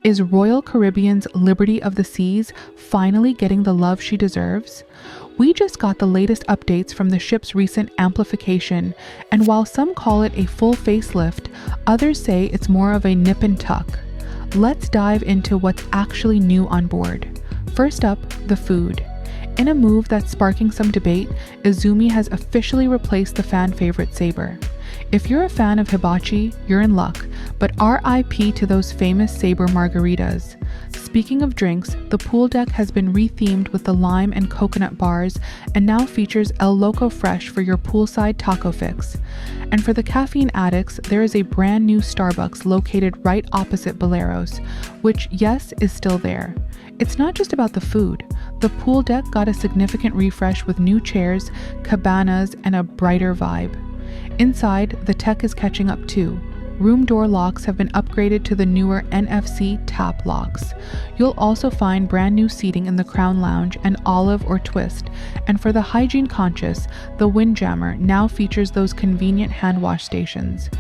Is Royal Caribbean's Liberty of the Seas finally getting the love she deserves? We just got the latest updates from the ship's recent amplification, and while some call it a full facelift, others say it's more of a nip and tuck. Let's dive into what's actually new on board. First up, the food. In a move that's sparking some debate, Izumi has officially replaced the fan favorite Sabor. If you're a fan of hibachi, you're in luck, but RIP to those famous Sabor margaritas. Speaking of drinks, the pool deck has been rethemed with the lime and coconut bars and now features El Loco Fresh for your poolside taco fix. And for the caffeine addicts, there is a brand new Starbucks located right opposite Bolero's, which, yes, is still there. It's not just about the food. The pool deck got a significant refresh with new chairs, cabanas, and a brighter vibe. Inside, the tech is catching up too. Room door locks have been upgraded to the newer NFC tap locks. You'll also find brand new seating in the Crown Lounge and Olive or Twist. And for the hygiene conscious, the Windjammer now features those convenient hand wash stations.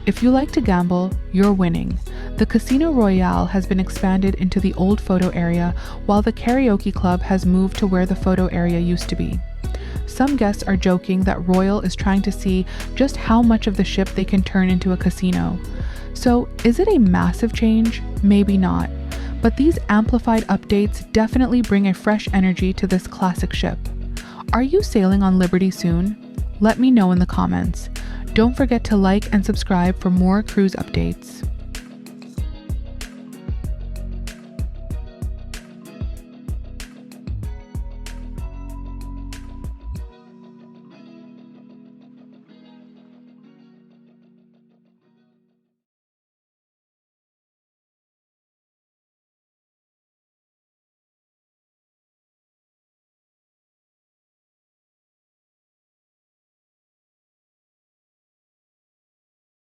If you like to gamble, you're winning. The Casino Royale has been expanded into the old photo area, while the karaoke club has moved to where the photo area used to be. Some guests are joking that Royal is trying to see just how much of the ship they can turn into a casino. So, is it a massive change? Maybe not. But these amplified updates definitely bring a fresh energy to this classic ship. Are you sailing on Liberty soon? Let me know in the comments. Don't forget to like and subscribe for more cruise updates.